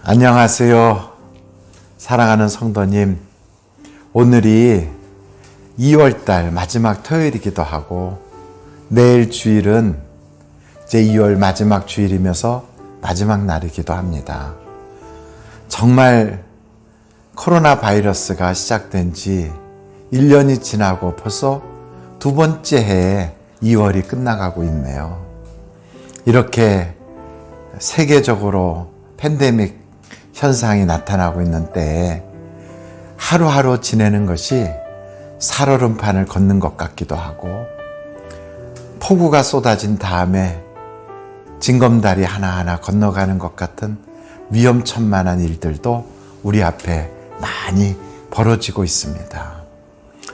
안녕하세요. 사랑하는 성도님, 오늘이 2월달 마지막 토요일이기도 하고 내일 주일은 이제 2월 마지막 주일이면서 마지막 날이기도 합니다. 정말 코로나 바이러스가 시작된 지 1년이 지나고 벌써 두 번째 해에 2월이 끝나가고 있네요. 이렇게 세계적으로 팬데믹 현상이 나타나고 있는 때에 하루하루 지내는 것이 살얼음판을 걷는 것 같기도 하고, 폭우가 쏟아진 다음에 징검다리 하나하나 건너가는 것 같은 위험천만한 일들도 우리 앞에 많이 벌어지고 있습니다.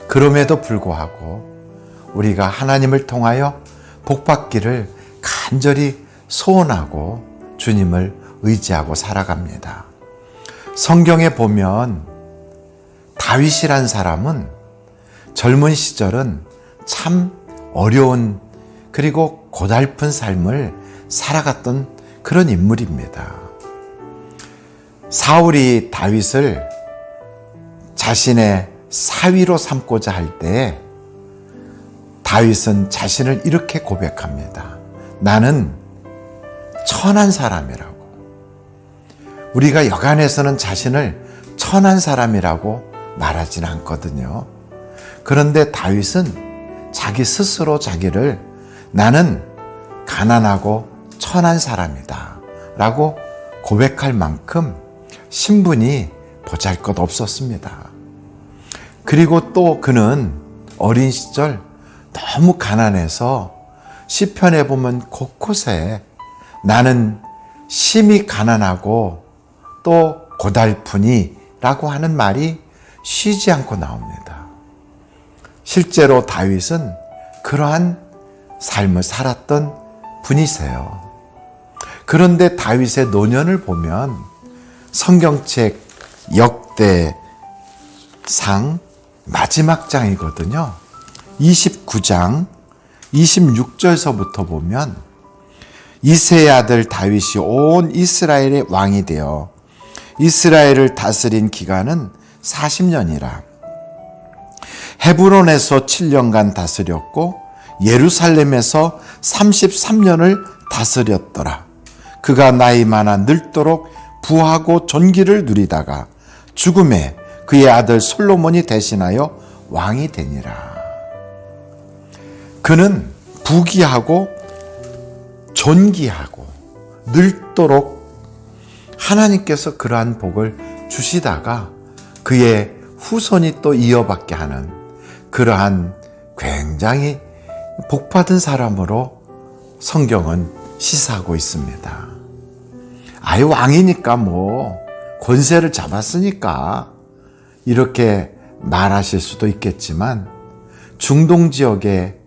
그럼에도 불구하고 우리가 하나님을 통하여 복받기를 간절히 소원하고 주님을 의지하고 살아갑니다. 성경에 보면 다윗이란 사람은 젊은 시절은 참 어려운 그리고 고달픈 삶을 살아갔던 그런 인물입니다. 사울이 다윗을 자신의 사위로 삼고자 할 때 다윗은 자신을 이렇게 고백합니다. 나는 천한 사람이라고. 우리가 여간에서는 자신을 천한 사람이라고 말하진 않거든요. 그런데 다윗은 자기 스스로 자기를 나는 가난하고 천한 사람이다 라고 고백할 만큼 신분이 보잘것없었습니다. 그리고 또 그는 어린 시절 너무 가난해서 시편에 보면 곳곳에 나는 심히 가난하고 또 고달프니 라고 하는 말이 쉬지 않고 나옵니다. 실제로 다윗은 그러한 삶을 살았던 분이세요. 그런데 다윗의 노년을 보면 성경책 역대상 마지막 장이거든요. 29장 26절서부터 보면 이새의 아들 다윗이 온 이스라엘의 왕이 되어 이스라엘을 다스린 기간은 40년이라. 헤브론에서 7년간 다스렸고 예루살렘에서 33년을 다스렸더라. 그가 나이 많아 늙도록 부하고 존귀를 누리다가 죽음에 그의 아들 솔로몬이 대신하여 왕이 되니라. 그는 부귀하고 존귀하고 늙도록 하나님께서 그러한 복을 주시다가 그의 후손이 또 이어받게 하는 그러한 굉장히 복받은 사람으로 성경은 시사하고 있습니다. 아예 왕이니까 뭐 권세를 잡았으니까 이렇게 말하실 수도 있겠지만 중동 지역의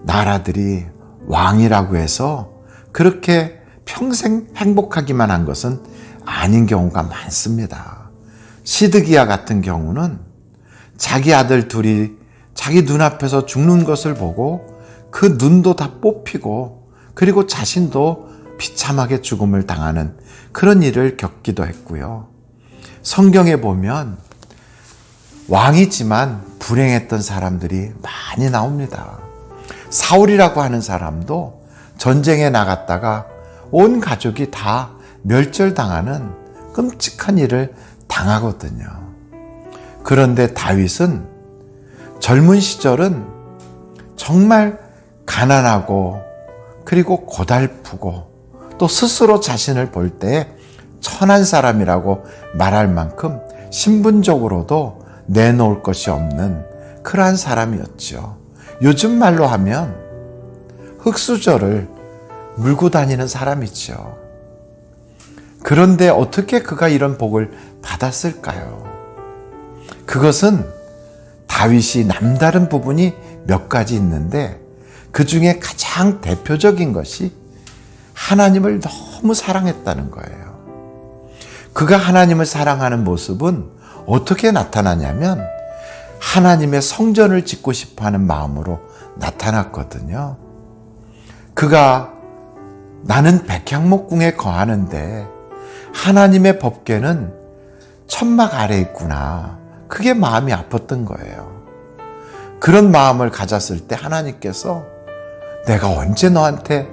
나라들이 왕이라고 해서 그렇게 평생 행복하기만 한 것은 아닌 경우가 많습니다. 시드기야 같은 경우는 자기 아들 둘이 자기 눈앞에서 죽는 것을 보고 그 눈도 다 뽑히고 그리고 자신도 비참하게 죽음을 당하는 그런 일을 겪기도 했고요. 성경에 보면 왕이지만 불행했던 사람들이 많이 나옵니다. 사울이라고 하는 사람도 전쟁에 나갔다가 온 가족이 다 멸절당하는 끔찍한 일을 당하거든요. 그런데 다윗은 젊은 시절은 정말 가난하고 그리고 고달프고 또 스스로 자신을 볼 때 천한 사람이라고 말할 만큼 신분적으로도 내놓을 것이 없는 그러한 사람이었죠. 요즘 말로 하면 흙수저를 물고 다니는 사람이죠. 그런데 어떻게 그가 이런 복을 받았을까요? 그것은 다윗이 남다른 부분이 몇 가지 있는데 그 중에 가장 대표적인 것이 하나님을 너무 사랑했다는 거예요. 그가 하나님을 사랑하는 모습은 어떻게 나타나냐면 하나님의 성전을 짓고 싶어하는 마음으로 나타났거든요. 그가 나는 백향목궁에 거하는데 하나님의 법궤는 천막 아래에 있구나. 그게 마음이 아팠던 거예요. 그런 마음을 가졌을 때 하나님께서 내가 언제 너한테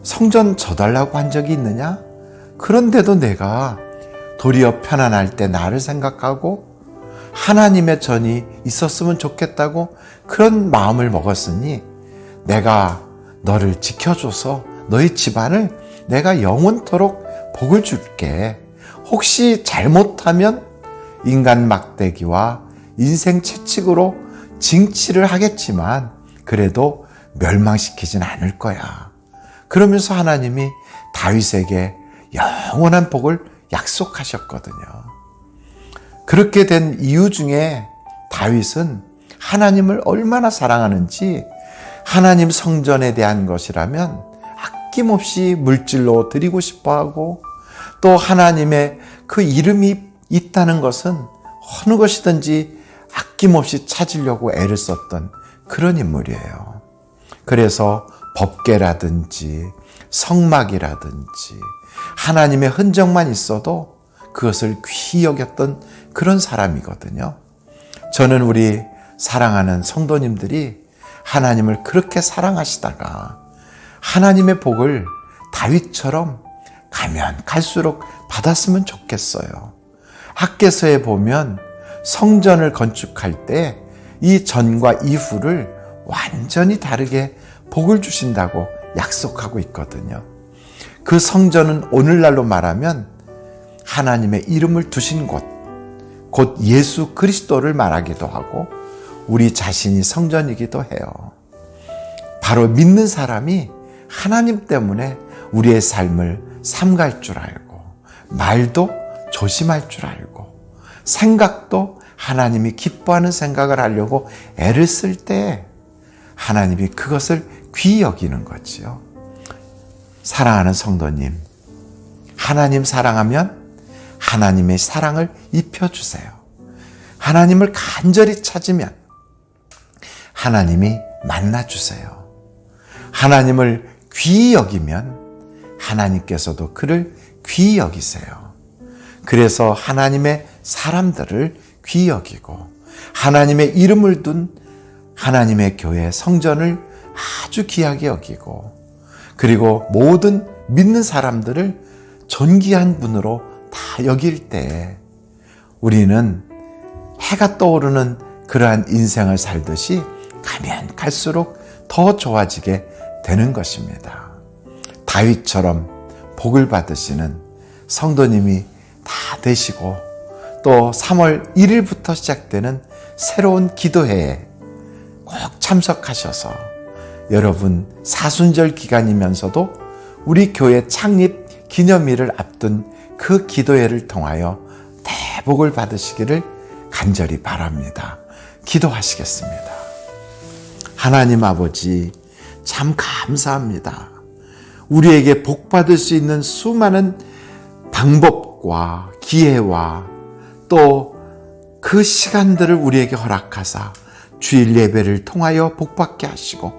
성전 져달라고 한 적이 있느냐? 그런데도 내가 도리어 편안할 때 나를 생각하고 하나님의 전이 있었으면 좋겠다고 그런 마음을 먹었으니 내가 너를 지켜줘서 너희 집안을 내가 영원토록 복을 줄게. 혹시 잘못하면 인간 막대기와 인생 채찍으로 징치를 하겠지만 그래도 멸망시키진 않을 거야. 그러면서 하나님이 다윗에게 영원한 복을 약속하셨거든요. 그렇게 된 이유 중에 다윗은 하나님을 얼마나 사랑하는지 하나님 성전에 대한 것이라면 아낌없이 물질로 드리고 싶어하고 또 하나님의 그 이름이 있다는 것은 어느 것이든지 아낌없이 찾으려고 애를 썼던 그런 인물이에요. 그래서 법궤라든지 성막이라든지 하나님의 흔적만 있어도 그것을 귀히 여겼던 그런 사람이거든요. 저는 우리 사랑하는 성도님들이 하나님을 그렇게 사랑하시다가 하나님의 복을 다윗처럼 가면 갈수록 받았으면 좋겠어요. 학개서에 보면 성전을 건축할 때 이 전과 이후를 완전히 다르게 복을 주신다고 약속하고 있거든요. 그 성전은 오늘날로 말하면 하나님의 이름을 두신 곳, 곧 예수 그리스도를 말하기도 하고 우리 자신이 성전이기도 해요. 바로 믿는 사람이 하나님 때문에 우리의 삶을 삼갈 줄 알고 말도 조심할 줄 알고 생각도 하나님이 기뻐하는 생각을 하려고 애를 쓸 때 하나님이 그것을 귀히 여기는 거지요. 사랑하는 성도님, 하나님 사랑하면 하나님의 사랑을 입혀주세요. 하나님을 간절히 찾으면 하나님이 만나주세요. 하나님을 귀히 여기면 하나님께서도 그를 귀히 여기세요. 그래서 하나님의 사람들을 귀히 여기고 하나님의 이름을 둔 하나님의 교회 성전을 아주 귀하게 여기고 그리고 모든 믿는 사람들을 존귀한 분으로 다 여길 때 우리는 해가 떠오르는 그러한 인생을 살듯이 가면 갈수록 더 좋아지게 되는 것입니다. 다윗처럼 복을 받으시는 성도님이 다 되시고 또 3월 1일부터 시작되는 새로운 기도회에 꼭 참석하셔서 여러분 사순절 기간이면서도 우리 교회 창립 기념일을 앞둔 그 기도회를 통하여 대복을 받으시기를 간절히 바랍니다. 기도하시겠습니다. 하나님 아버지 참 감사합니다. 우리에게 복 받을 수 있는 수많은 방법과 기회와 또 그 시간들을 우리에게 허락하사 주일 예배를 통하여 복받게 하시고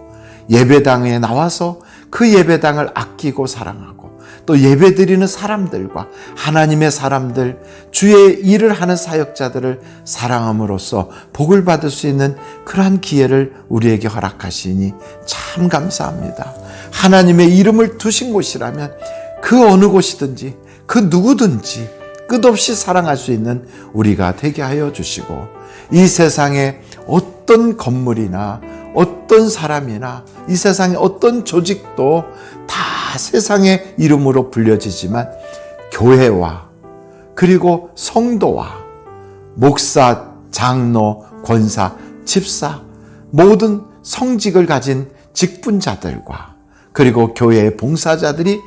예배당에 나와서 그 예배당을 아끼고 사랑하고 또 예배드리는 사람들과 하나님의 사람들 주의 일을 하는 사역자들을 사랑함으로써 복을 받을 수 있는 그러한 기회를 우리에게 허락하시니 참 감사합니다. 하나님의 이름을 두신 곳이라면 그 어느 곳이든지 그 누구든지 끝없이 사랑할 수 있는 우리가 되게 하여 주시고 이 세상에 어떤 건물이나 어떤 사람이나 이 세상의 어떤 조직도 다 세상의 이름으로 불려지지만 교회와 그리고 성도와 목사, 장로, 권사, 집사 모든 성직을 가진 직분자들과 그리고 교회의 봉사자들이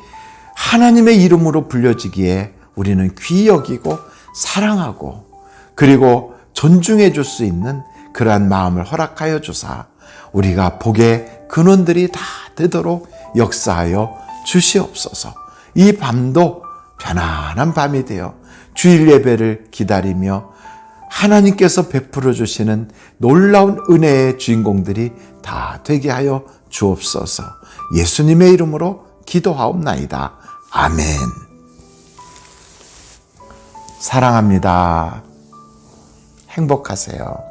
하나님의 이름으로 불려지기에 우리는 귀히 여기고 사랑하고 그리고 존중해 줄 수 있는 그러한 마음을 허락하여 주사 우리가 복의 근원들이 다 되도록 역사하여 주시옵소서. 이 밤도 편안한 밤이 되어 주일 예배를 기다리며 하나님께서 베풀어 주시는 놀라운 은혜의 주인공들이 다 되게 하여 주옵소서. 예수님의 이름으로 기도하옵나이다. 아멘. 사랑합니다. 행복하세요.